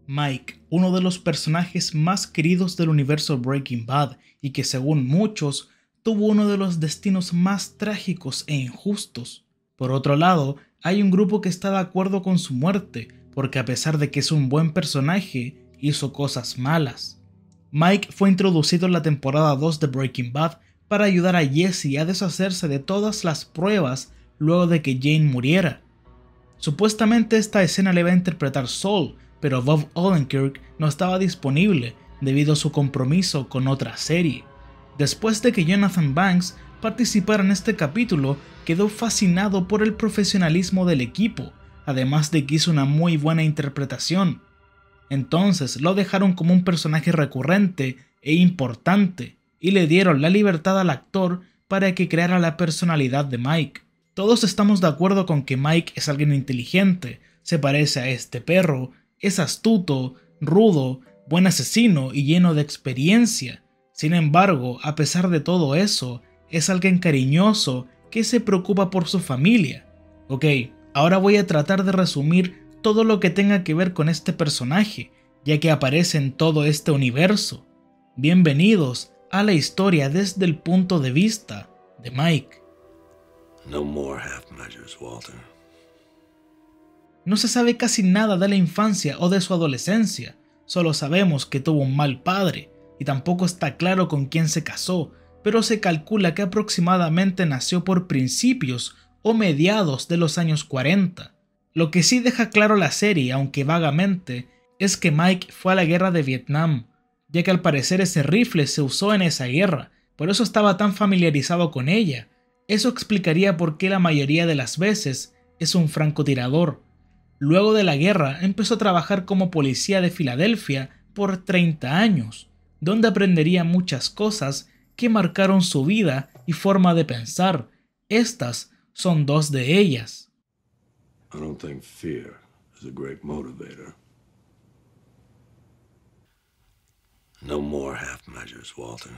Mike, uno de los personajes más queridos del universo Breaking Bad y que según muchos tuvo uno de los destinos más trágicos e injustos. Por otro lado, hay un grupo que está de acuerdo con su muerte porque a pesar de que es un buen personaje, hizo cosas malas. Mike fue introducido en la temporada 2 de Breaking Bad para ayudar a Jesse a deshacerse de todas las pruebas luego de que Jane muriera. Supuestamente esta escena la iba a interpretar Saul, pero Bob Odenkirk no estaba disponible debido a su compromiso con otra serie. Después de que Jonathan Banks participara en este capítulo, quedó fascinado por el profesionalismo del equipo, además de que hizo una muy buena interpretación. Entonces lo dejaron como un personaje recurrente e importante, y le dieron la libertad al actor para que creara la personalidad de Mike. Todos estamos de acuerdo con que Mike es alguien inteligente, se parece a este perro, es astuto, rudo, buen asesino y lleno de experiencia. Sin embargo, a pesar de todo eso, es alguien cariñoso que se preocupa por su familia. Ok, ahora voy a tratar de resumir todo lo que tenga que ver con este personaje, ya que aparece en todo este universo. Bienvenidos a la historia desde el punto de vista de Mike. No more half measures, Walter. No se sabe casi nada de la infancia o de su adolescencia, solo sabemos que tuvo un mal padre, y tampoco está claro con quién se casó, pero se calcula que aproximadamente nació por principios o mediados de los años 40. Lo que sí deja claro la serie, aunque vagamente, es que Mike fue a la guerra de Vietnam, ya que al parecer ese rifle se usó en esa guerra, por eso estaba tan familiarizado con ella. Eso explicaría por qué la mayoría de las veces es un francotirador. Luego de la guerra empezó a trabajar como policía de Filadelfia por 30 años, donde aprendería muchas cosas que marcaron su vida y forma de pensar. Estas son dos de ellas. I don't think fear is a great motivator. No more half measures, Walter.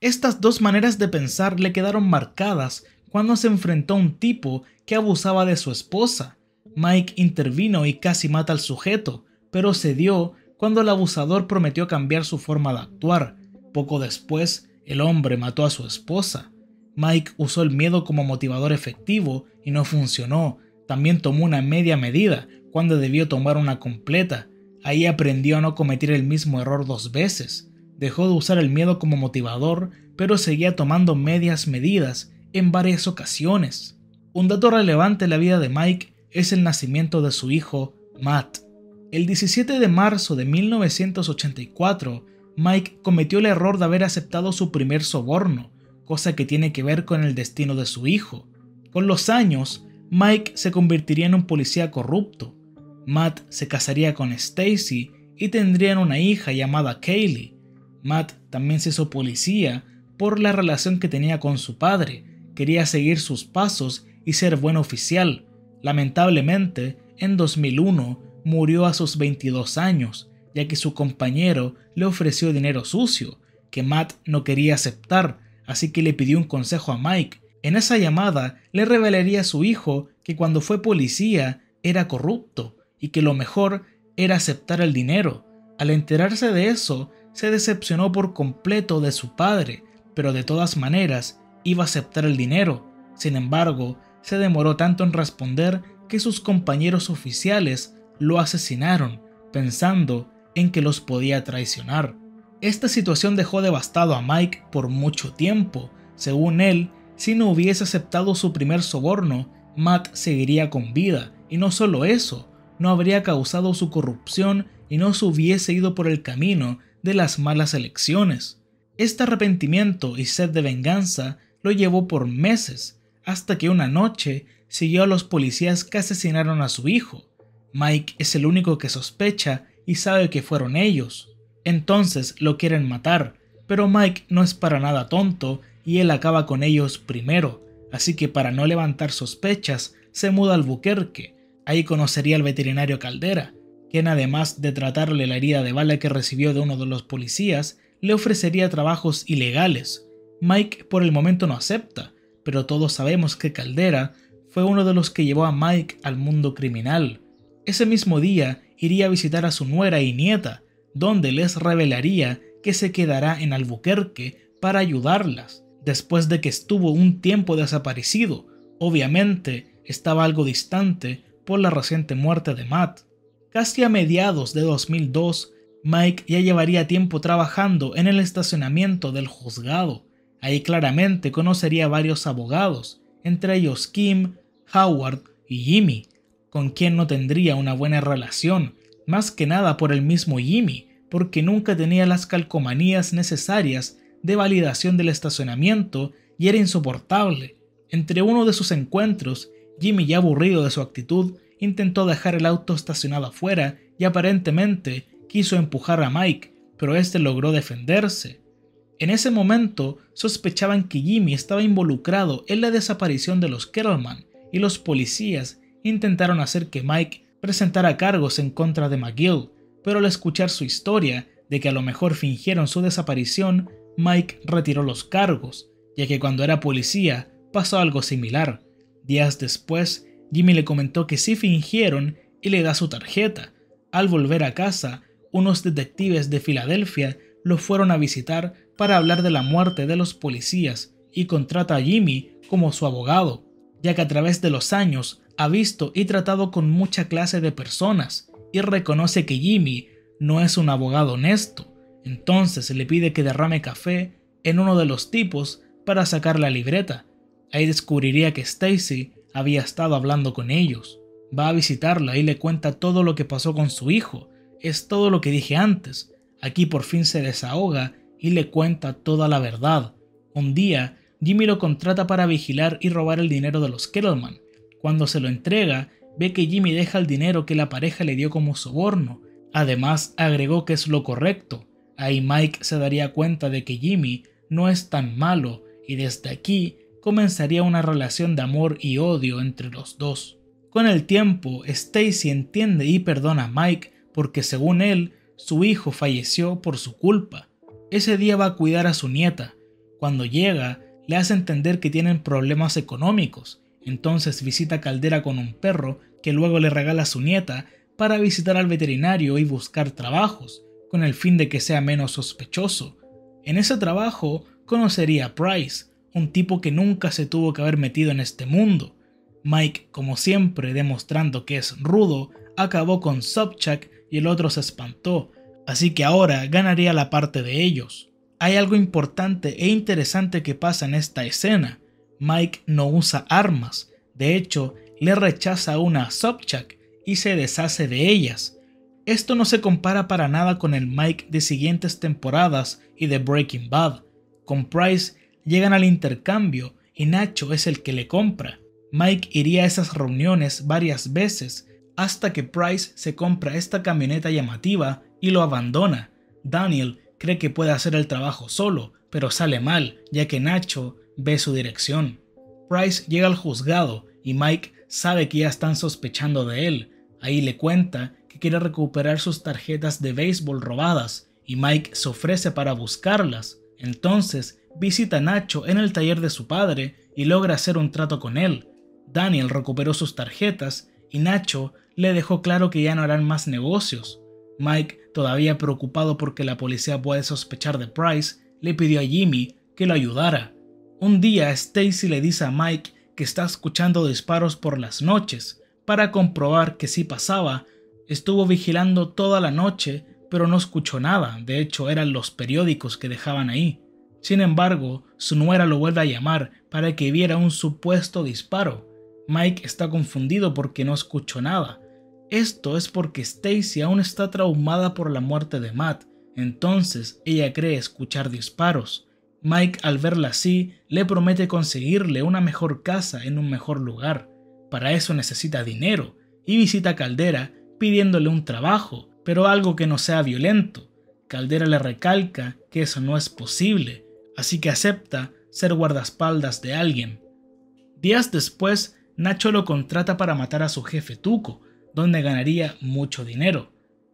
Estas dos maneras de pensar le quedaron marcadas cuando se enfrentó a un tipo que abusaba de su esposa. Mike intervino y casi mata al sujeto, pero cedió cuando el abusador prometió cambiar su forma de actuar. Poco después, el hombre mató a su esposa. Mike usó el miedo como motivador efectivo y no funcionó. También tomó una media medida cuando debió tomar una completa. Ahí aprendió a no cometer el mismo error dos veces. Dejó de usar el miedo como motivador, pero seguía tomando medias medidas en varias ocasiones. Un dato relevante en la vida de Mike es el nacimiento de su hijo, Matt. El 17 de marzo de 1984, Mike cometió el error de haber aceptado su primer soborno, cosa que tiene que ver con el destino de su hijo. Con los años, Mike se convertiría en un policía corrupto. Matt se casaría con Stacy y tendrían una hija llamada Kaylee. Matt también se hizo policía por la relación que tenía con su padre. Quería seguir sus pasos y ser buen oficial. Lamentablemente, en 2001 murió a sus 22 años, ya que su compañero le ofreció dinero sucio, que Matt no quería aceptar, así que le pidió un consejo a Mike. En esa llamada le revelaría a su hijo que cuando fue policía era corrupto y que lo mejor era aceptar el dinero. Al enterarse de eso, se decepcionó por completo de su padre, pero de todas maneras iba a aceptar el dinero. Sin embargo, se demoró tanto en responder que sus compañeros oficiales lo asesinaron, pensando en que los podía traicionar. Esta situación dejó devastado a Mike por mucho tiempo. Según él, si no hubiese aceptado su primer soborno, Matt seguiría con vida, y no solo eso, no habría causado su corrupción y no se hubiese ido por el camino de las malas elecciones. Este arrepentimiento y sed de venganza lo llevó por meses, hasta que una noche siguió a los policías que asesinaron a su hijo. Mike es el único que sospecha y sabe que fueron ellos. Entonces lo quieren matar, pero Mike no es para nada tonto y él acaba con ellos primero, así que para no levantar sospechas se muda a Albuquerque. Ahí conocería al veterinario Caldera, quien además de tratarle la herida de bala que recibió de uno de los policías, le ofrecería trabajos ilegales. Mike por el momento no acepta, pero todos sabemos que Caldera fue uno de los que llevó a Mike al mundo criminal. Ese mismo día iría a visitar a su nuera y nieta, donde les revelaría que se quedará en Albuquerque para ayudarlas, después de que estuvo un tiempo desaparecido. Obviamente estaba algo distante por la reciente muerte de Matt. Casi a mediados de 2002, Mike ya llevaría tiempo trabajando en el estacionamiento del juzgado. Ahí claramente conocería a varios abogados, entre ellos Kim, Howard y Jimmy, con quien no tendría una buena relación, más que nada por el mismo Jimmy, porque nunca tenía las calcomanías necesarias de validación del estacionamiento y era insoportable. Entre uno de sus encuentros, Jimmy, ya aburrido de su actitud, intentó dejar el auto estacionado afuera y aparentemente quiso empujar a Mike, pero este logró defenderse. En ese momento sospechaban que Jimmy estaba involucrado en la desaparición de los Kettleman y los policías intentaron hacer que Mike presentara cargos en contra de McGill, pero al escuchar su historia de que a lo mejor fingieron su desaparición, Mike retiró los cargos, ya que cuando era policía pasó algo similar. Días después, Jimmy le comentó que sí fingieron y le da su tarjeta. Al volver a casa, unos detectives de Filadelfia lo fueron a visitar para hablar de la muerte de los policías y contrata a Jimmy como su abogado, ya que a través de los años ha visto y tratado con mucha clase de personas y reconoce que Jimmy no es un abogado honesto. Entonces le pide que derrame café en uno de los tipos para sacar la libreta. Ahí descubriría que Stacy había estado hablando con ellos. Va a visitarla y le cuenta todo lo que pasó con su hijo. Es todo lo que dije antes. Aquí por fin se desahoga y le cuenta toda la verdad. Un día, Jimmy lo contrata para vigilar y robar el dinero de los Kettleman. Cuando se lo entrega, ve que Jimmy deja el dinero que la pareja le dio como soborno. Además, agregó que es lo correcto. Ahí Mike se daría cuenta de que Jimmy no es tan malo y desde aquí comenzaría una relación de amor y odio entre los dos. Con el tiempo, Stacy entiende y perdona a Mike porque según él, su hijo falleció por su culpa. Ese día va a cuidar a su nieta. Cuando llega, le hace entender que tienen problemas económicos. Entonces visita a Caldera con un perro que luego le regala a su nieta para visitar al veterinario y buscar trabajos, con el fin de que sea menos sospechoso. En ese trabajo conocería a Price, un tipo que nunca se tuvo que haber metido en este mundo. Mike, como siempre demostrando que es rudo, acabó con Sobchak y el otro se espantó, así que ahora ganaría la parte de ellos. Hay algo importante e interesante que pasa en esta escena. Mike no usa armas, de hecho le rechaza una a Sobchak y se deshace de ellas. Esto no se compara para nada con el Mike de siguientes temporadas y de Breaking Bad. Con Price llegan al intercambio y Nacho es el que le compra. Mike iría a esas reuniones varias veces hasta que Price se compra esta camioneta llamativa y lo abandona. Daniel cree que puede hacer el trabajo solo, pero sale mal ya que Nacho ve su dirección. Price llega al juzgado y Mike sabe que ya están sospechando de él. Ahí le cuenta que quiere recuperar sus tarjetas de béisbol robadas y Mike se ofrece para buscarlas. Entonces visita a Nacho en el taller de su padre y logra hacer un trato con él. Daniel recuperó sus tarjetas y Nacho le dejó claro que ya no harán más negocios. Mike, todavía preocupado porque la policía puede sospechar de Price, le pidió a Jimmy que lo ayudara. Un día Stacy le dice a Mike que está escuchando disparos por las noches. Para comprobar que sí pasaba, estuvo vigilando toda la noche, pero no escuchó nada. De hecho, eran los periódicos que dejaban ahí. Sin embargo, su nuera lo vuelve a llamar para que viera un supuesto disparo. Mike está confundido porque no escuchó nada. Esto es porque Stacy aún está traumada por la muerte de Matt, entonces ella cree escuchar disparos. Mike, al verla así, le promete conseguirle una mejor casa en un mejor lugar. Para eso necesita dinero y visita a Caldera pidiéndole un trabajo, pero algo que no sea violento. Caldera le recalca que eso no es posible, así que acepta ser guardaespaldas de alguien. Días después, Nacho lo contrata para matar a su jefe Tuco, donde ganaría mucho dinero.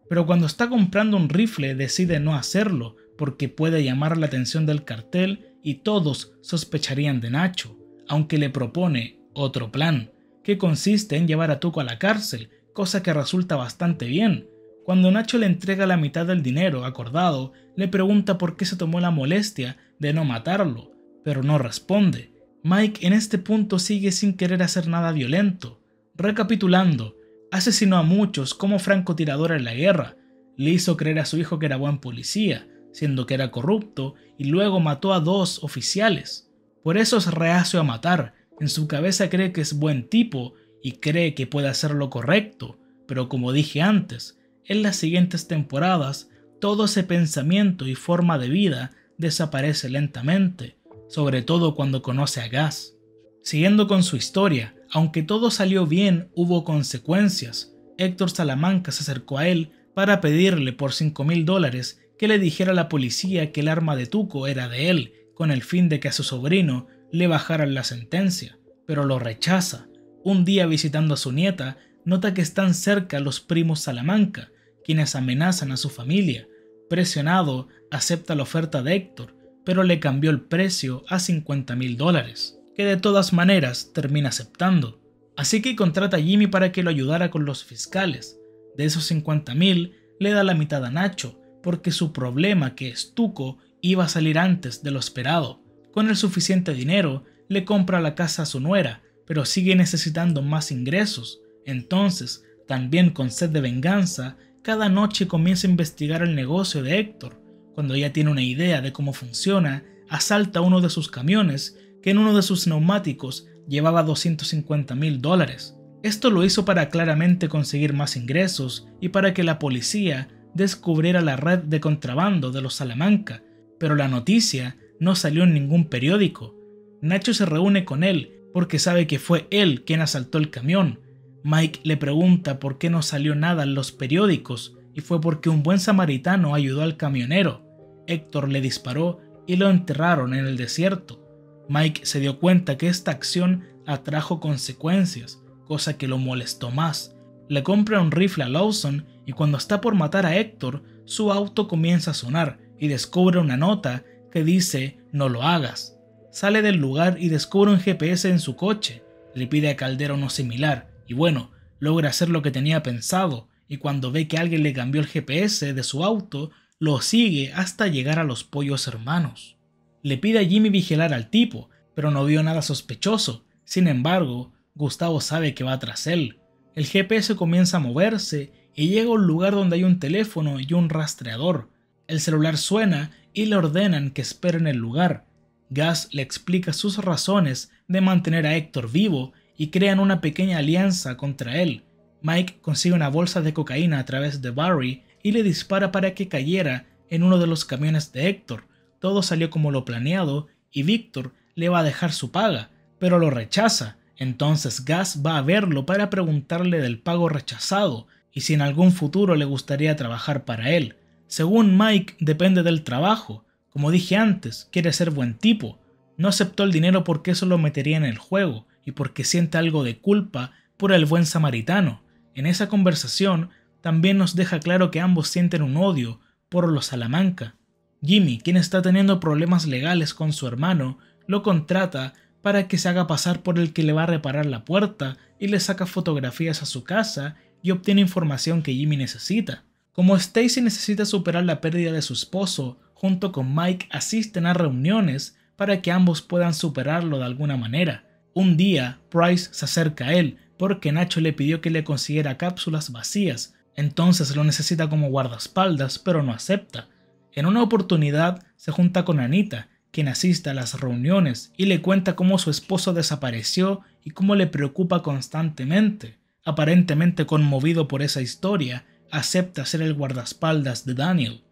Pero cuando está comprando un rifle decide no hacerlo porque puede llamar la atención del cartel y todos sospecharían de Nacho, aunque le propone otro plan, que consiste en llevar a Tuco a la cárcel, cosa que resulta bastante bien. Cuando Nacho le entrega la mitad del dinero acordado, le pregunta por qué se tomó la molestia de no matarlo, pero no responde. Mike en este punto sigue sin querer hacer nada violento. Recapitulando, asesinó a muchos como francotirador en la guerra, le hizo creer a su hijo que era buen policía, siendo que era corrupto, y luego mató a 2 oficiales. Por eso es reacio a matar, en su cabeza cree que es buen tipo y cree que puede hacer lo correcto, pero como dije antes, en las siguientes temporadas todo ese pensamiento y forma de vida desaparece lentamente, sobre todo cuando conoce a Gus. Siguiendo con su historia, aunque todo salió bien, hubo consecuencias. Héctor Salamanca se acercó a él para pedirle por $5,000 que le dijera a la policía que el arma de Tuco era de él, con el fin de que a su sobrino le bajaran la sentencia, pero lo rechaza. Un día visitando a su nieta, nota que están cerca los primos Salamanca, quienes amenazan a su familia. Presionado, acepta la oferta de Héctor, pero le cambió el precio a $50,000, que de todas maneras termina aceptando. Así que contrata a Jimmy para que lo ayudara con los fiscales. De esos 50,000 le da la mitad a Nacho, porque su problema, que es Tuco, iba a salir antes de lo esperado. Con el suficiente dinero, le compra la casa a su nuera, pero sigue necesitando más ingresos. Entonces, también con sed de venganza, cada noche comienza a investigar el negocio de Héctor. Cuando ya tiene una idea de cómo funciona, asalta uno de sus camiones, que en uno de sus neumáticos llevaba $250,000. Esto lo hizo para claramente conseguir más ingresos y para que la policía descubriera la red de contrabando de los Salamanca, pero la noticia no salió en ningún periódico. Nacho se reúne con él porque sabe que fue él quien asaltó el camión. Mike le pregunta por qué no salió nada en los periódicos y fue porque un buen samaritano ayudó al camionero. Héctor le disparó y lo enterraron en el desierto. Mike se dio cuenta que esta acción atrajo consecuencias, cosa que lo molestó más. Le compra un rifle a Lawson y cuando está por matar a Héctor, su auto comienza a sonar y descubre una nota que dice "no lo hagas". Sale del lugar y descubre un GPS en su coche. Le pide a Caldera uno similar y bueno, logra hacer lo que tenía pensado y cuando ve que alguien le cambió el GPS de su auto, lo sigue hasta llegar a los Pollos Hermanos. Le pide a Jimmy vigilar al tipo, pero no vio nada sospechoso. Sin embargo, Gustavo sabe que va tras él. El GPS comienza a moverse y llega a un lugar donde hay un teléfono y un rastreador. El celular suena y le ordenan que espere en el lugar. Gus le explica sus razones de mantener a Héctor vivo y crean una pequeña alianza contra él. Mike consigue una bolsa de cocaína a través de Barry y le dispara para que cayera en uno de los camiones de Héctor. Todo salió como lo planeado y Víctor le va a dejar su paga, pero lo rechaza. Entonces Gus va a verlo para preguntarle del pago rechazado y si en algún futuro le gustaría trabajar para él. Según Mike, depende del trabajo. Como dije antes, quiere ser buen tipo. No aceptó el dinero porque eso lo metería en el juego y porque siente algo de culpa por el buen samaritano. En esa conversación también nos deja claro que ambos sienten un odio por los Salamanca. Jimmy, quien está teniendo problemas legales con su hermano, lo contrata para que se haga pasar por el que le va a reparar la puerta y le saca fotografías a su casa y obtiene información que Jimmy necesita. Como Stacy necesita superar la pérdida de su esposo, junto con Mike asisten a reuniones para que ambos puedan superarlo de alguna manera. Un día, Price se acerca a él porque Nacho le pidió que le consiguiera cápsulas vacías, entonces lo necesita como guardaespaldas, pero no acepta. En una oportunidad se junta con Anita, quien asiste a las reuniones y le cuenta cómo su esposo desapareció y cómo le preocupa constantemente. Aparentemente conmovido por esa historia, acepta ser el guardaespaldas de Daniel.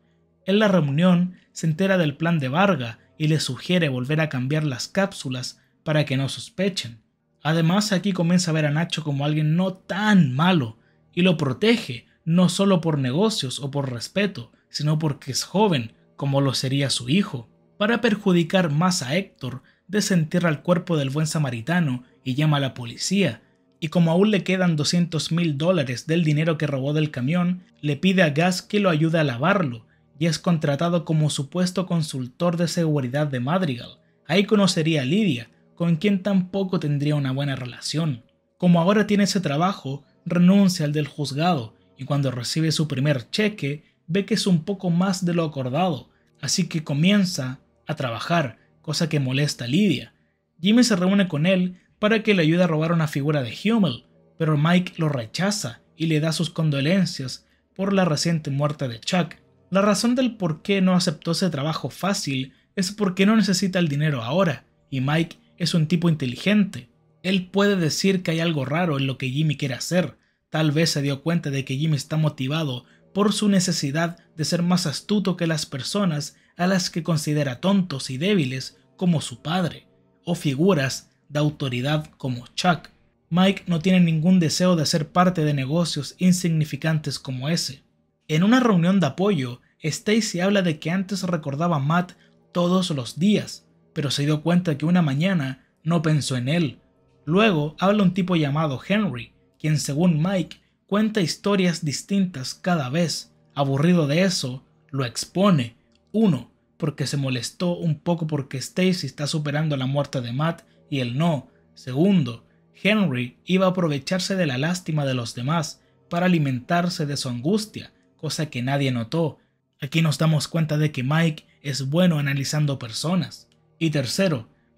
En la reunión se entera del plan de Varga y le sugiere volver a cambiar las cápsulas para que no sospechen. Además, aquí comienza a ver a Nacho como alguien no tan malo y lo protege, no solo por negocios o por respeto, sino porque es joven, como lo sería su hijo. Para perjudicar más a Héctor, desentierra el cuerpo del buen samaritano y llama a la policía. Y como aún le quedan $200,000 del dinero que robó del camión, le pide a Gus que lo ayude a lavarlo y es contratado como supuesto consultor de seguridad de Madrigal. Ahí conocería a Lydia, con quien tampoco tendría una buena relación. Como ahora tiene ese trabajo, renuncia al del juzgado y cuando recibe su primer cheque ve que es un poco más de lo acordado, así que comienza a trabajar, cosa que molesta a Lydia. Jimmy se reúne con él para que le ayude a robar una figura de Hummel, pero Mike lo rechaza y le da sus condolencias por la reciente muerte de Chuck. La razón del por qué no aceptó ese trabajo fácil es porque no necesita el dinero ahora, y Mike es un tipo inteligente. Él puede decir que hay algo raro en lo que Jimmy quiere hacer. Tal vez se dio cuenta de que Jimmy está motivado por su necesidad de ser más astuto que las personas a las que considera tontos y débiles como su padre, o figuras de autoridad como Chuck. Mike no tiene ningún deseo de ser parte de negocios insignificantes como ese. En una reunión de apoyo, Stacy habla de que antes recordaba a Matt todos los días, pero se dio cuenta que una mañana no pensó en él. Luego habla un tipo llamado Henry, quien según Mike cuenta historias distintas cada vez. Aburrido de eso, lo expone. 1. Porque se molestó un poco porque Stacy está superando la muerte de Matt y él no. 2. Henry iba a aprovecharse de la lástima de los demás para alimentarse de su angustia, cosa que nadie notó. Aquí nos damos cuenta de que Mike es bueno analizando personas. Y 3.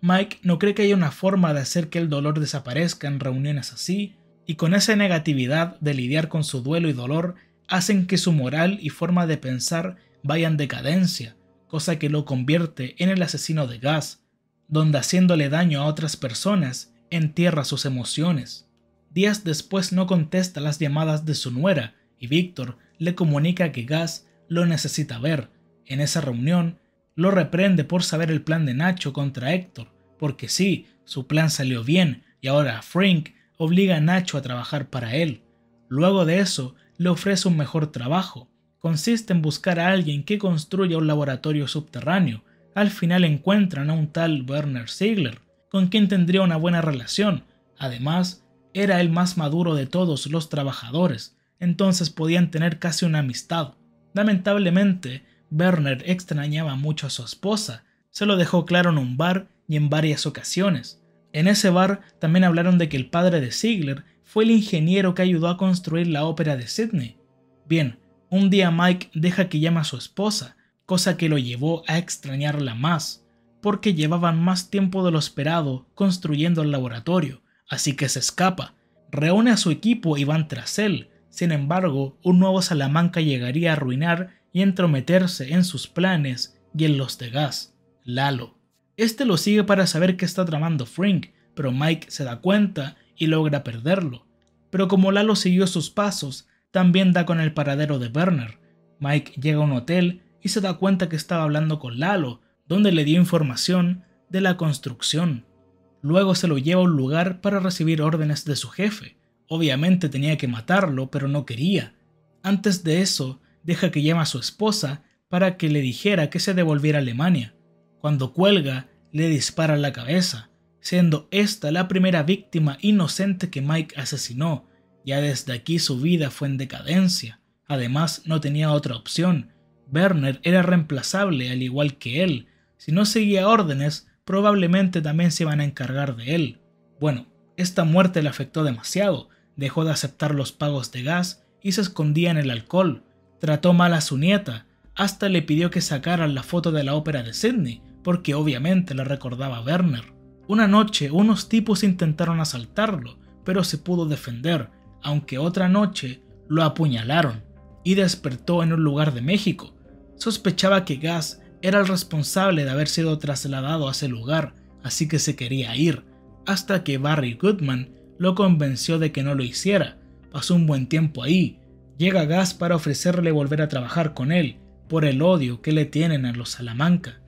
Mike no cree que haya una forma de hacer que el dolor desaparezca en reuniones así, y con esa negatividad de lidiar con su duelo y dolor hacen que su moral y forma de pensar vayan en decadencia, cosa que lo convierte en el asesino de Gus, donde haciéndole daño a otras personas entierra sus emociones. Días después no contesta las llamadas de su nuera y Víctor le comunica que Gus lo necesita ver. En esa reunión lo reprende por saber el plan de Nacho contra Héctor, porque sí, su plan salió bien y ahora Frank obliga a Nacho a trabajar para él. Luego de eso le ofrece un mejor trabajo. Consiste en buscar a alguien que construya un laboratorio subterráneo. Al final encuentran a un tal Werner Ziegler, con quien tendría una buena relación. Además, era el más maduro de todos los trabajadores, entonces podían tener casi una amistad. Lamentablemente, Werner extrañaba mucho a su esposa, se lo dejó claro en un bar y en varias ocasiones. En ese bar también hablaron de que el padre de Ziegler fue el ingeniero que ayudó a construir la ópera de Sydney. Bien, un día Mike deja que llame a su esposa, cosa que lo llevó a extrañarla más, porque llevaban más tiempo de lo esperado construyendo el laboratorio, así que se escapa, reúne a su equipo y van tras él. Sin embargo, un nuevo Salamanca llegaría a arruinar y entrometerse en sus planes y en los de Gus, Lalo. Este lo sigue para saber qué está tramando Frank, pero Mike se da cuenta y logra perderlo. Pero como Lalo siguió sus pasos, también da con el paradero de Werner. Mike llega a un hotel y se da cuenta que estaba hablando con Lalo, donde le dio información de la construcción. Luego se lo lleva a un lugar para recibir órdenes de su jefe. Obviamente tenía que matarlo, pero no quería. Antes de eso, deja que llame a su esposa para que le dijera que se devolviera a Alemania. Cuando cuelga, le dispara en la cabeza, siendo esta la primera víctima inocente que Mike asesinó. Ya desde aquí su vida fue en decadencia. Además, no tenía otra opción. Werner era reemplazable al igual que él. Si no seguía órdenes, probablemente también se iban a encargar de él. Bueno, esta muerte le afectó demasiado. Dejó de aceptar los pagos de gas y se escondía en el alcohol. Trató mal a su nieta, hasta le pidió que sacaran la foto de la ópera de Sydney, porque obviamente le recordaba a Werner. Una noche unos tipos intentaron asaltarlo, pero se pudo defender, aunque otra noche lo apuñalaron y despertó en un lugar de México. Sospechaba que Gus era el responsable de haber sido trasladado a ese lugar, así que se quería ir, hasta que Barry Goodman lo convenció de que no lo hiciera. Pasó un buen tiempo ahí. Llega Gus para ofrecerle volver a trabajar con él, por el odio que le tienen a los Salamanca.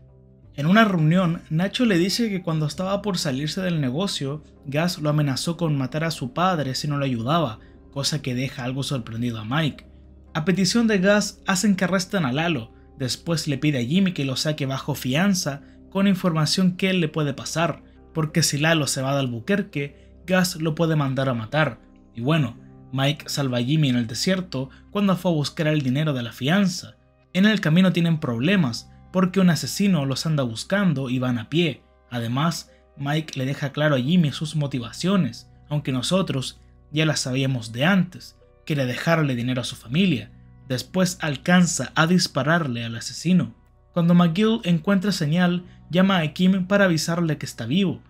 En una reunión, Nacho le dice que cuando estaba por salirse del negocio, Gus lo amenazó con matar a su padre si no lo ayudaba, cosa que deja algo sorprendido a Mike. A petición de Gus, hacen que arresten a Lalo. Después le pide a Jimmy que lo saque bajo fianza con información que él le puede pasar, porque si Lalo se va de Albuquerque, Gus lo puede mandar a matar. Y bueno, Mike salva a Jimmy en el desierto cuando fue a buscar el dinero de la fianza. En el camino tienen problemas, porque un asesino los anda buscando y van a pie. Además, Mike le deja claro a Jimmy sus motivaciones, aunque nosotros ya las sabíamos de antes. quiere dejarle dinero a su familia. Después alcanza a dispararle al asesino. Cuando McGill encuentra señal, llama a Kim para avisarle que está vivo.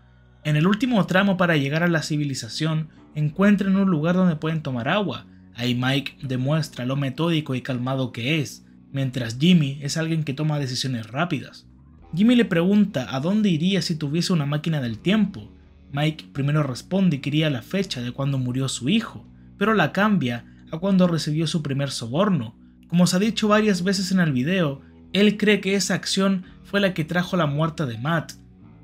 En el último tramo para llegar a la civilización, encuentran un lugar donde pueden tomar agua. Ahí Mike demuestra lo metódico y calmado que es, mientras Jimmy es alguien que toma decisiones rápidas. Jimmy le pregunta a dónde iría si tuviese una máquina del tiempo. Mike primero responde que iría a la fecha de cuando murió su hijo, pero la cambia a cuando recibió su primer soborno. Como se ha dicho varias veces en el video, él cree que esa acción fue la que trajo la muerte de Matt.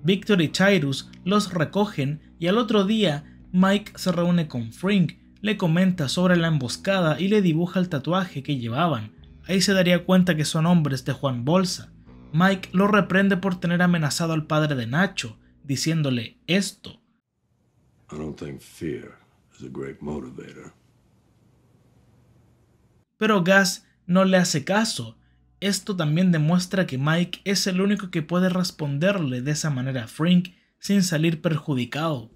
Victor y Cyrus los recogen y al otro día Mike se reúne con Frink, le comenta sobre la emboscada y le dibuja el tatuaje que llevaban. Ahí se daría cuenta que son hombres de Juan Bolsa. Mike lo reprende por tener amenazado al padre de Nacho, diciéndole esto. I don't think fear is a great motivator. Pero Gus no le hace caso. Esto también demuestra que Mike es el único que puede responderle de esa manera a Frink sin salir perjudicado.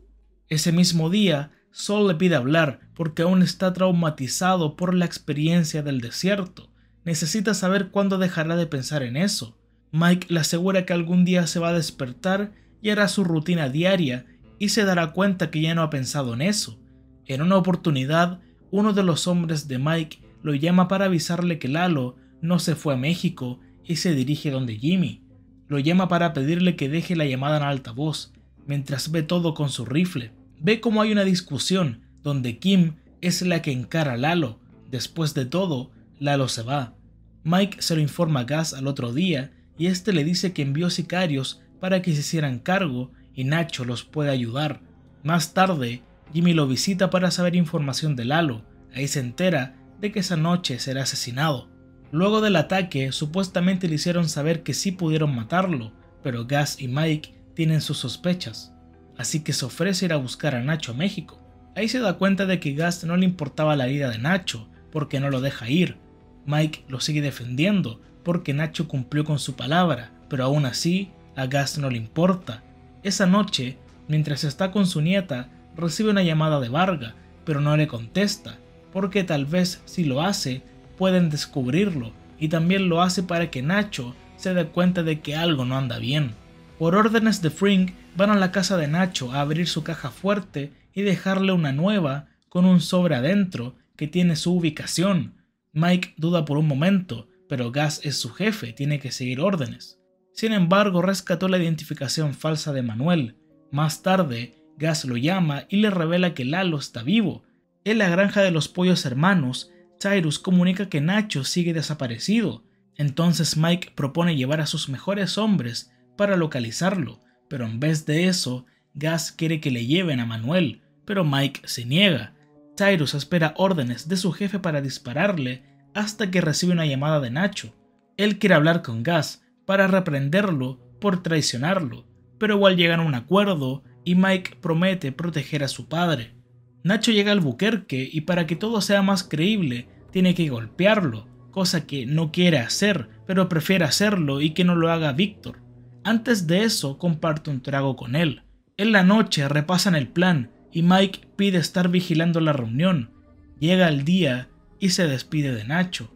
Ese mismo día, Saul le pide hablar porque aún está traumatizado por la experiencia del desierto. Necesita saber cuándo dejará de pensar en eso. Mike le asegura que algún día se va a despertar y hará su rutina diaria y se dará cuenta que ya no ha pensado en eso. En una oportunidad, uno de los hombres de Mike lo llama para avisarle que Lalo no se fue a México y se dirige donde Jimmy. Lo llama para pedirle que deje la llamada en altavoz, mientras ve todo con su rifle. Ve cómo hay una discusión donde Kim es la que encara a Lalo. Después de todo, Lalo se va. Mike se lo informa a Gus al otro día y este le dice que envió sicarios para que se hicieran cargo y Nacho los puede ayudar. Más tarde, Jimmy lo visita para saber información de Lalo. Ahí se entera de que esa noche será asesinado. Luego del ataque, supuestamente le hicieron saber que sí pudieron matarlo, pero Gus y Mike tienen sus sospechas. Así que se ofrece ir a buscar a Nacho a México. Ahí se da cuenta de que Gus no le importaba la vida de Nacho, porque no lo deja ir. Mike lo sigue defendiendo, porque Nacho cumplió con su palabra, pero aún así, a Gus no le importa. Esa noche, mientras está con su nieta, recibe una llamada de Varga, pero no le contesta, porque tal vez si lo hace, pueden descubrirlo, y también lo hace para que Nacho se dé cuenta de que algo no anda bien. Por órdenes de Frink, van a la casa de Nacho a abrir su caja fuerte y dejarle una nueva con un sobre adentro que tiene su ubicación. Mike duda por un momento, pero Gus es su jefe, tiene que seguir órdenes. Sin embargo, rescató la identificación falsa de Manuel. Más tarde, Gus lo llama y le revela que Lalo está vivo. En la granja de los pollos hermanos, Cyrus comunica que Nacho sigue desaparecido. Entonces Mike propone llevar a sus mejores hombres para localizarlo, pero en vez de eso, Gus quiere que le lleven a Manuel, pero Mike se niega. Cyrus espera órdenes de su jefe para dispararle hasta que recibe una llamada de Nacho. Él quiere hablar con Gus para reprenderlo por traicionarlo, pero igual llegan a un acuerdo y Mike promete proteger a su padre. Nacho llega al Albuquerque y para que todo sea más creíble tiene que golpearlo, cosa que no quiere hacer, pero prefiere hacerlo y que no lo haga Víctor. Antes de eso comparte un trago con él. En la noche repasan el plan y Mike pide estar vigilando la reunión. Llega el día y se despide de Nacho.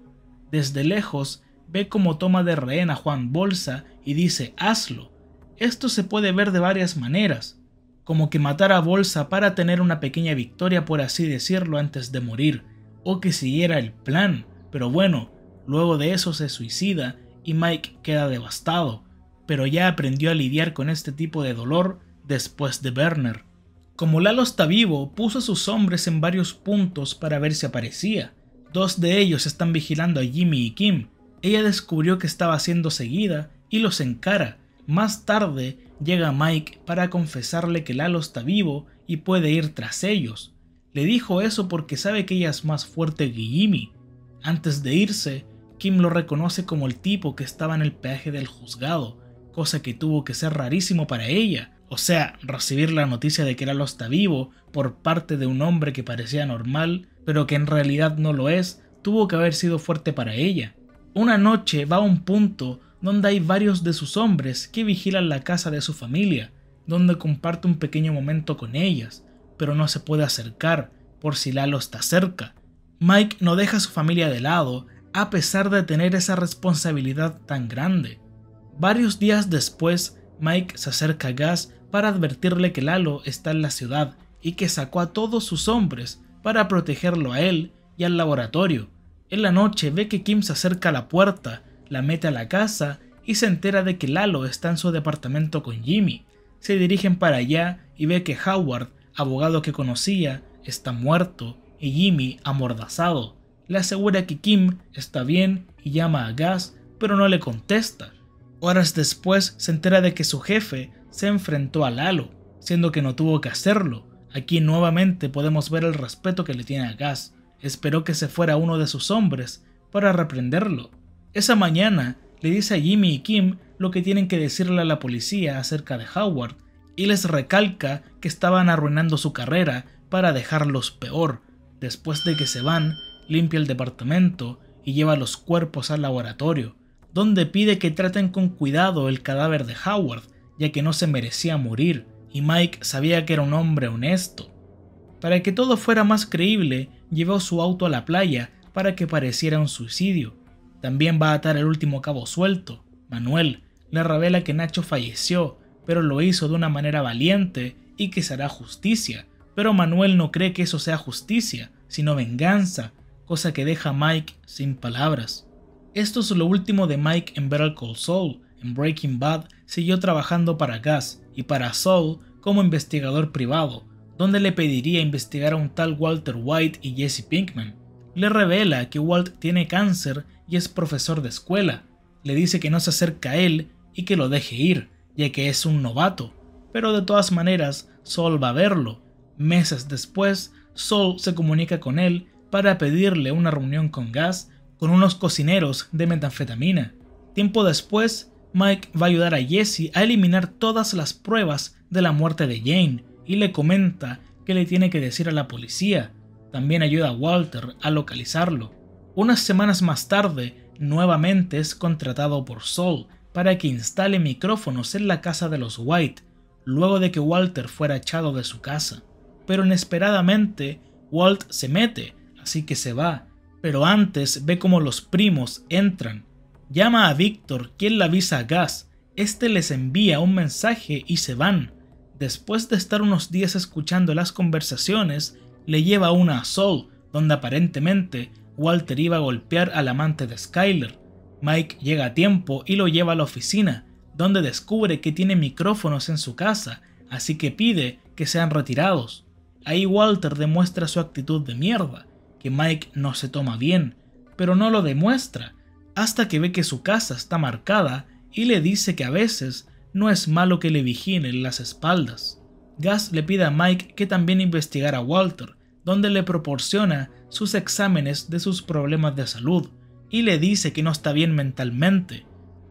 Desde lejos ve cómo toma de rehén a Juan Bolsa y dice hazlo. Esto se puede ver de varias maneras, como que matar a Bolsa para tener una pequeña victoria por así decirlo antes de morir, o que siguiera el plan, pero bueno, luego de eso se suicida y Mike queda devastado, pero ya aprendió a lidiar con este tipo de dolor después de Werner. Como Lalo está vivo, puso a sus hombres en varios puntos para ver si aparecía. 2 de ellos están vigilando a Jimmy y Kim. Ella descubrió que estaba siendo seguida y los encara. Más tarde llega Mike para confesarle que Lalo está vivo y puede ir tras ellos. Le dijo eso porque sabe que ella es más fuerte que Jimmy. Antes de irse, Kim lo reconoce como el tipo que estaba en el peaje del juzgado, cosa que tuvo que ser rarísimo para ella. O sea, recibir la noticia de que Lalo está vivo por parte de un hombre que parecía normal, pero que en realidad no lo es, tuvo que haber sido fuerte para ella. Una noche va a un punto donde hay varios de sus hombres que vigilan la casa de su familia, donde comparte un pequeño momento con ellas, pero no se puede acercar por si Lalo está cerca. Mike no deja a su familia de lado a pesar de tener esa responsabilidad tan grande. Varios días después, Mike se acerca a Gus para advertirle que Lalo está en la ciudad y que sacó a todos sus hombres para protegerlo a él y al laboratorio. En la noche ve que Kim se acerca a la puerta, la mete a la casa y se entera de que Lalo está en su departamento con Jimmy. Se dirigen para allá y ve que Howard, abogado que conocía, está muerto y Jimmy amordazado. Le asegura que Kim está bien y llama a Gus, pero no le contesta. Horas después se entera de que su jefe se enfrentó a Lalo, siendo que no tuvo que hacerlo. Aquí nuevamente podemos ver el respeto que le tiene a Gus. Esperó que se fuera uno de sus hombres para reprenderlo. Esa mañana le dice a Jimmy y Kim lo que tienen que decirle a la policía acerca de Howard y les recalca que estaban arruinando su carrera para dejarlos peor. Después de que se van, limpia el departamento y lleva los cuerpos al laboratorio, donde pide que traten con cuidado el cadáver de Howard, ya que no se merecía morir, y Mike sabía que era un hombre honesto. Para que todo fuera más creíble, llevó su auto a la playa para que pareciera un suicidio. También va a atar el último cabo suelto. Manuel le revela que Nacho falleció, pero lo hizo de una manera valiente y que se hará justicia. Pero Manuel no cree que eso sea justicia, sino venganza, cosa que deja a Mike sin palabras. Esto es lo último de Mike en Better Call Saul. En Breaking Bad siguió trabajando para Gus y para Saul como investigador privado, donde le pediría investigar a un tal Walter White y Jesse Pinkman. Le revela que Walt tiene cáncer y es profesor de escuela. Le dice que no se acerca a él y que lo deje ir, ya que es un novato. Pero de todas maneras, Saul va a verlo. Meses después, Saul se comunica con él para pedirle una reunión con Gus con unos cocineros de metanfetamina. Tiempo después, Mike va a ayudar a Jesse a eliminar todas las pruebas de la muerte de Jane y le comenta que le tiene que decir a la policía. También ayuda a Walter a localizarlo. Unas semanas más tarde, nuevamente es contratado por Saul para que instale micrófonos en la casa de los White, luego de que Walter fuera echado de su casa. Pero inesperadamente, Walt se mete, así que se va, pero antes ve como los primos entran. Llama a Victor, quien le avisa a Gus. Este les envía un mensaje y se van. Después de estar unos días escuchando las conversaciones, le lleva una a Saul, donde aparentemente Walter iba a golpear al amante de Skyler. Mike llega a tiempo y lo lleva a la oficina, donde descubre que tiene micrófonos en su casa, así que pide que sean retirados. Ahí Walter demuestra su actitud de mierda, que Mike no se toma bien, pero no lo demuestra, hasta que ve que su casa está marcada y le dice que a veces no es malo que le vigilen las espaldas. Gus le pide a Mike que también investigara a Walter, donde le proporciona sus exámenes de sus problemas de salud y le dice que no está bien mentalmente.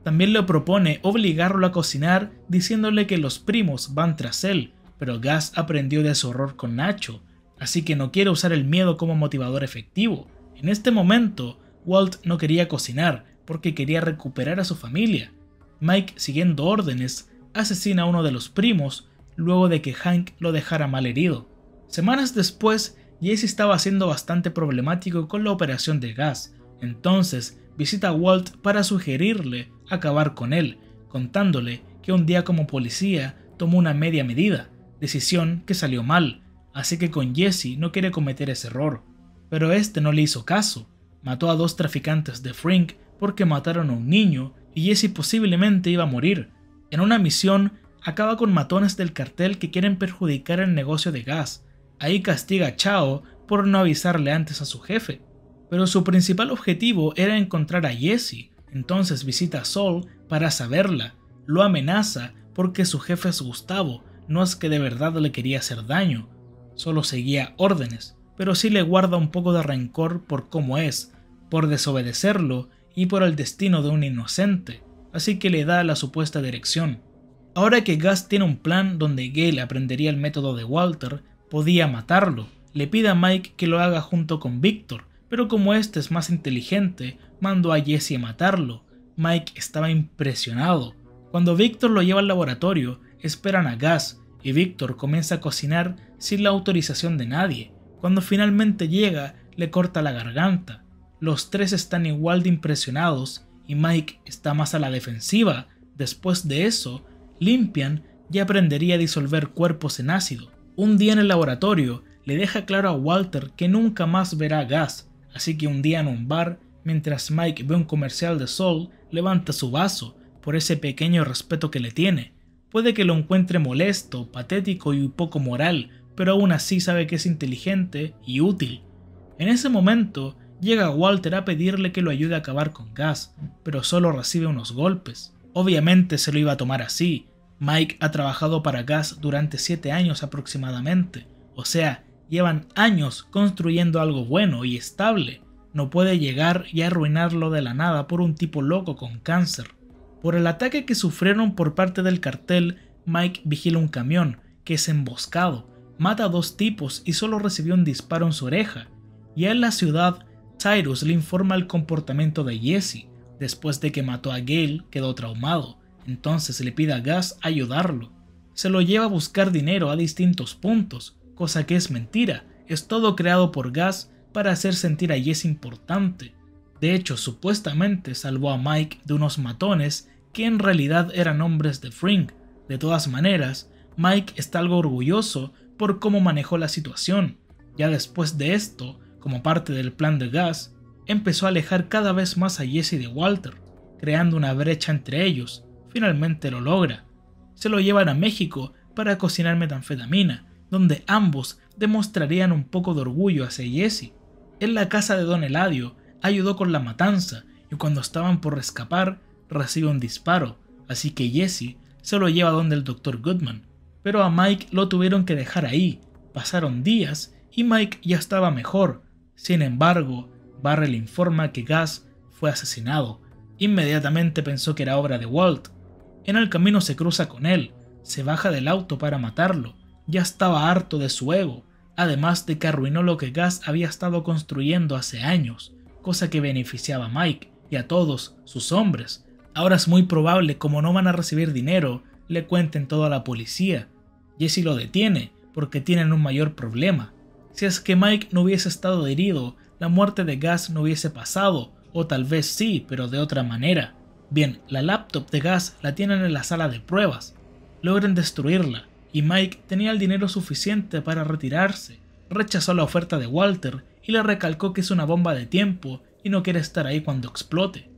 También le propone obligarlo a cocinar diciéndole que los primos van tras él, pero Gus aprendió de su error con Nacho, así que no quiere usar el miedo como motivador efectivo. En este momento, Walt no quería cocinar porque quería recuperar a su familia. Mike, siguiendo órdenes, asesina a uno de los primos luego de que Hank lo dejara mal herido. Semanas después, Jesse estaba siendo bastante problemático con la operación de Gus, entonces visita a Walt para sugerirle acabar con él, contándole que un día como policía tomó una media medida, decisión que salió mal, así que con Jesse no quiere cometer ese error. Pero este no le hizo caso, mató a 2 traficantes de Frink porque mataron a un niño y Jesse posiblemente iba a morir. En una misión, acaba con matones del cartel que quieren perjudicar el negocio de Gus. Ahí castiga a Chao por no avisarle antes a su jefe. Pero su principal objetivo era encontrar a Jesse, entonces visita a Saul para saberla. Lo amenaza porque su jefe es Gustavo, no es que de verdad le quería hacer daño, solo seguía órdenes, pero sí le guarda un poco de rencor por cómo es, por desobedecerlo y por el destino de un inocente, así que le da la supuesta dirección. Ahora que Gus tiene un plan donde Gale aprendería el método de Walter, podía matarlo. Le pide a Mike que lo haga junto con Victor, pero como este es más inteligente, mandó a Jesse a matarlo. Mike estaba impresionado. Cuando Victor lo lleva al laboratorio, esperan a Gus y Victor comienza a cocinar sin la autorización de nadie. Cuando finalmente llega, le corta la garganta. Los tres están igual de impresionados y Mike está más a la defensiva. Después de eso, limpian y aprendería a disolver cuerpos en ácido. Un día en el laboratorio le deja claro a Walter que nunca más verá gas, así que un día en un bar, mientras Mike ve un comercial de Sol, levanta su vaso por ese pequeño respeto que le tiene. Puede que lo encuentre molesto, patético y poco moral, pero aún así sabe que es inteligente y útil. En ese momento, llega Walter a pedirle que lo ayude a acabar con Gas, pero solo recibe unos golpes. Obviamente se lo iba a tomar así. Mike ha trabajado para Gas durante 7 años aproximadamente, o sea, llevan años construyendo algo bueno y estable. No puede llegar y arruinarlo de la nada por un tipo loco con cáncer. Por el ataque que sufrieron por parte del cartel, Mike vigila un camión, que es emboscado, mata a 2 tipos y solo recibió un disparo en su oreja. Ya en la ciudad, Tyrus le informa el comportamiento de Jesse. Después de que mató a Gale, quedó traumado, entonces le pide a Gas ayudarlo. Se lo lleva a buscar dinero a distintos puntos, cosa que es mentira, es todo creado por Gas para hacer sentir a Jesse importante. De hecho, supuestamente salvó a Mike de unos matones que en realidad eran hombres de Frink. De todas maneras, Mike está algo orgulloso por cómo manejó la situación. Ya después de esto, como parte del plan de Gas, empezó a alejar cada vez más a Jesse de Walter, creando una brecha entre ellos. Finalmente lo logra. Se lo llevan a México para cocinar metanfetamina, donde ambos demostrarían un poco de orgullo hacia Jesse. En la casa de Don Eladio ayudó con la matanza y cuando estaban por escapar recibe un disparo, así que Jesse se lo lleva donde el Dr. Goodman, pero a Mike lo tuvieron que dejar ahí. Pasaron días y Mike ya estaba mejor. Sin embargo, Barry le informa que Gas fue asesinado. Inmediatamente pensó que era obra de Walt. En el camino se cruza con él, se baja del auto para matarlo. Ya estaba harto de su ego, además de que arruinó lo que Gas había estado construyendo hace años, cosa que beneficiaba a Mike y a todos sus hombres. Ahora es muy probable, como no van a recibir dinero, le cuenten todo a la policía. Jesse lo detiene porque tienen un mayor problema. Si es que Mike no hubiese estado herido, la muerte de Gas no hubiese pasado, o tal vez sí, pero de otra manera. Bien, la laptop de Gas la tienen en la sala de pruebas. Logran destruirla, y Mike tenía el dinero suficiente para retirarse. Rechazó la oferta de Walter y le recalcó que es una bomba de tiempo y no quiere estar ahí cuando explote.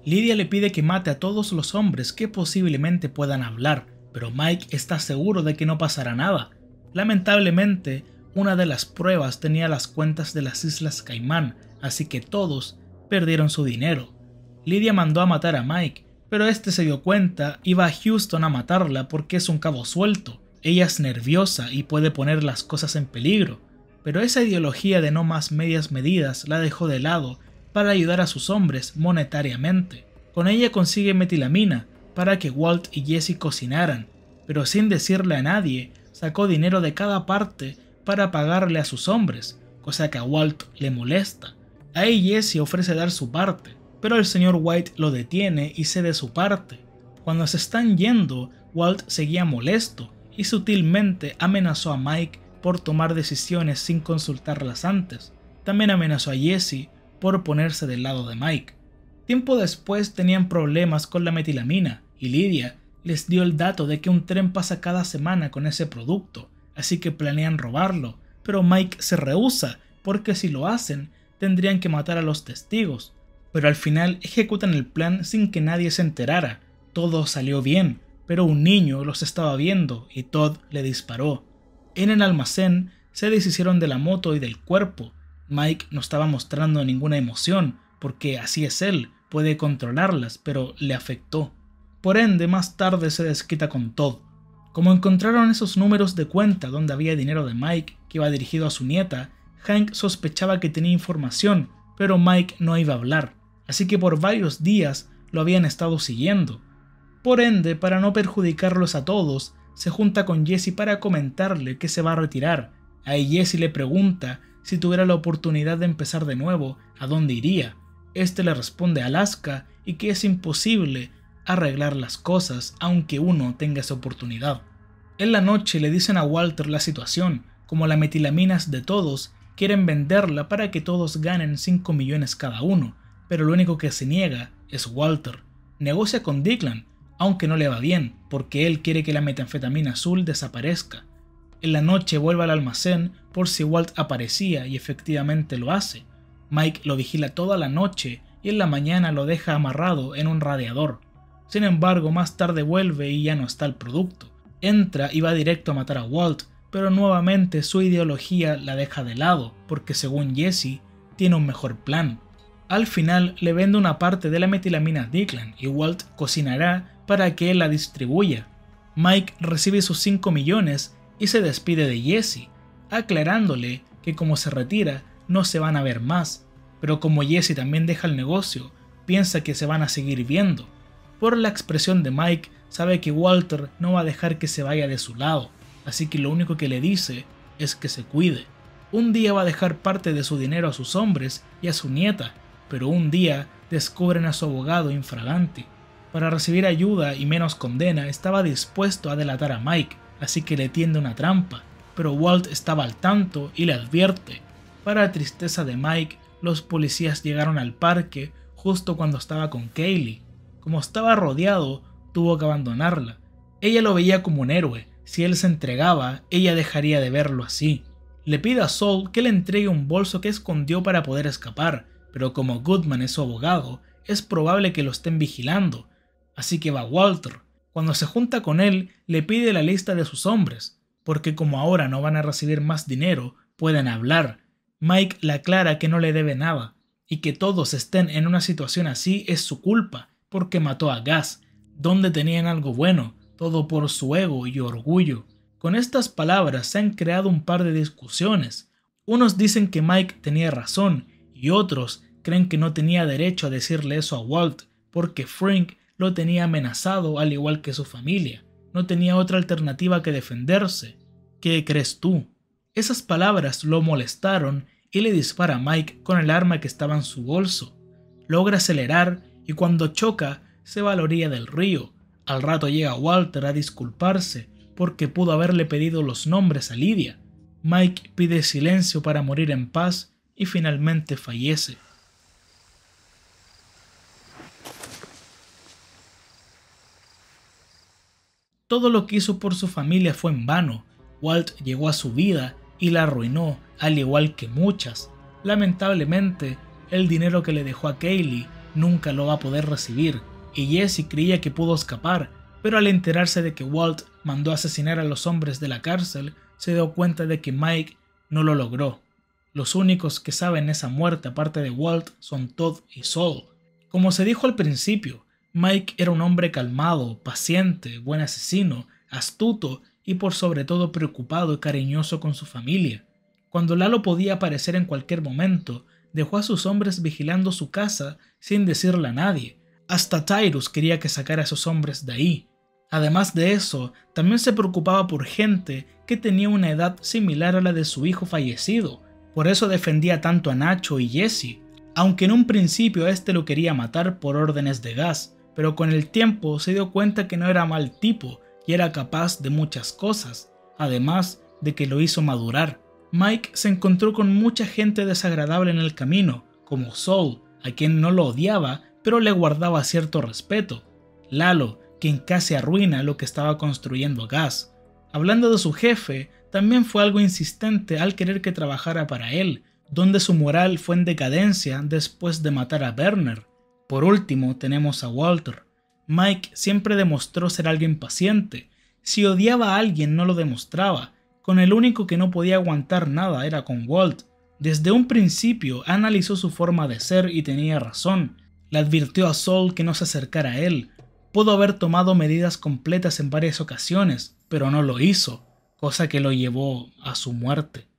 Lydia le pide que mate a todos los hombres que posiblemente puedan hablar, pero Mike está seguro de que no pasará nada. Lamentablemente, una de las pruebas tenía las cuentas de las Islas Caimán, así que todos perdieron su dinero. Lydia mandó a matar a Mike, pero este se dio cuenta y va a Houston a matarla porque es un cabo suelto. Ella es nerviosa y puede poner las cosas en peligro, pero esa ideología de no más medias medidas la dejó de lado para ayudar a sus hombres monetariamente. Con ella consigue metilamina para que Walt y Jesse cocinaran, pero sin decirle a nadie, sacó dinero de cada parte para pagarle a sus hombres, cosa que a Walt le molesta. Ahí Jesse ofrece dar su parte, pero el señor White lo detiene y cede su parte. Cuando se están yendo, Walt seguía molesto y sutilmente amenazó a Mike por tomar decisiones sin consultarlas antes. También amenazó a Jesse por ponerse del lado de Mike. Tiempo después tenían problemas con la metilamina y Lydia les dio el dato de que un tren pasa cada semana con ese producto, así que planean robarlo, pero Mike se rehúsa porque si lo hacen tendrían que matar a los testigos. Pero al final ejecutan el plan sin que nadie se enterara. Todo salió bien, pero un niño los estaba viendo y Todd le disparó. En el almacén se deshicieron de la moto y del cuerpo. Mike no estaba mostrando ninguna emoción, porque así es él, puede controlarlas, pero le afectó. Por ende, más tarde se desquita con Todd. Como encontraron esos números de cuenta donde había dinero de Mike que iba dirigido a su nieta, Hank sospechaba que tenía información, pero Mike no iba a hablar, así que por varios días lo habían estado siguiendo. Por ende, para no perjudicarlos a todos, se junta con Jesse para comentarle que se va a retirar. Ahí Jesse le pregunta si tuviera la oportunidad de empezar de nuevo, ¿a dónde iría? Este le responde a Alaska y que es imposible arreglar las cosas aunque uno tenga esa oportunidad. En la noche le dicen a Walter la situación, como la metilamina es de todos quieren venderla para que todos ganen 5 millones cada uno, pero lo único que se niega es Walter. Negocia con Declan, aunque no le va bien, porque él quiere que la metanfetamina azul desaparezca. En la noche vuelve al almacén por si Walt aparecía y efectivamente lo hace. Mike lo vigila toda la noche y en la mañana lo deja amarrado en un radiador. Sin embargo, más tarde vuelve y ya no está el producto. Entra y va directo a matar a Walt, pero nuevamente su ideología la deja de lado, porque según Jesse, tiene un mejor plan. Al final le vende una parte de la metilamina a Declan y Walt cocinará para que él la distribuya. Mike recibe sus 5 millones y se despide de Jesse, aclarándole que como se retira no se van a ver más, pero como Jesse también deja el negocio, piensa que se van a seguir viendo. Por la expresión de Mike, sabe que Walter no va a dejar que se vaya de su lado, así que lo único que le dice es que se cuide. Un día va a dejar parte de su dinero a sus hombres y a su nieta, pero un día descubren a su abogado infraganti. Para recibir ayuda y menos condena estaba dispuesto a delatar a Mike, así que le tiende una trampa, pero Walt estaba al tanto y le advierte. Para la tristeza de Mike, los policías llegaron al parque justo cuando estaba con Kaylee. Como estaba rodeado, tuvo que abandonarla. Ella lo veía como un héroe. Si él se entregaba, ella dejaría de verlo así. Le pide a Saul que le entregue un bolso que escondió para poder escapar, pero como Goodman es su abogado, es probable que lo estén vigilando. Así que va Walter. Cuando se junta con él, le pide la lista de sus hombres, porque como ahora no van a recibir más dinero, pueden hablar. Mike le aclara que no le debe nada, y que todos estén en una situación así es su culpa, porque mató a Gus, donde tenían algo bueno, todo por su ego y orgullo. Con estas palabras se han creado un par de discusiones. Unos dicen que Mike tenía razón, y otros creen que no tenía derecho a decirle eso a Walt, porque Frink lo tenía amenazado al igual que su familia. No tenía otra alternativa que defenderse. ¿Qué crees tú? Esas palabras lo molestaron y le dispara a Mike con el arma que estaba en su bolso. Logra acelerar y cuando choca se va a la orilla del río. Al rato llega Walter a disculparse porque pudo haberle pedido los nombres a Lydia. Mike pide silencio para morir en paz y finalmente fallece. Todo lo que hizo por su familia fue en vano. Walt llegó a su vida y la arruinó, al igual que muchas. Lamentablemente, el dinero que le dejó a Kaylee nunca lo va a poder recibir, y Jesse creía que pudo escapar, pero al enterarse de que Walt mandó asesinar a los hombres de la cárcel, se dio cuenta de que Mike no lo logró. Los únicos que saben esa muerte aparte de Walt son Todd y Saul. Como se dijo al principio, Mike era un hombre calmado, paciente, buen asesino, astuto y por sobre todo preocupado y cariñoso con su familia. Cuando Lalo podía aparecer en cualquier momento, dejó a sus hombres vigilando su casa sin decirle a nadie. Hasta Tyrus quería que sacara a esos hombres de ahí. Además de eso, también se preocupaba por gente que tenía una edad similar a la de su hijo fallecido. Por eso defendía tanto a Nacho y Jesse, aunque en un principio este lo quería matar por órdenes de Gus, pero con el tiempo se dio cuenta que no era mal tipo y era capaz de muchas cosas, además de que lo hizo madurar. Mike se encontró con mucha gente desagradable en el camino, como Saul, a quien no lo odiaba, pero le guardaba cierto respeto. Lalo, quien casi arruina lo que estaba construyendo Gus. Hablando de su jefe, también fue algo insistente al querer que trabajara para él, donde su moral fue en decadencia después de matar a Werner. Por último tenemos a Walter. Mike siempre demostró ser alguien paciente. Si odiaba a alguien no lo demostraba. Con el único que no podía aguantar nada era con Walt. Desde un principio analizó su forma de ser y tenía razón. Le advirtió a Saul que no se acercara a él. Pudo haber tomado medidas completas en varias ocasiones, pero no lo hizo, cosa que lo llevó a su muerte.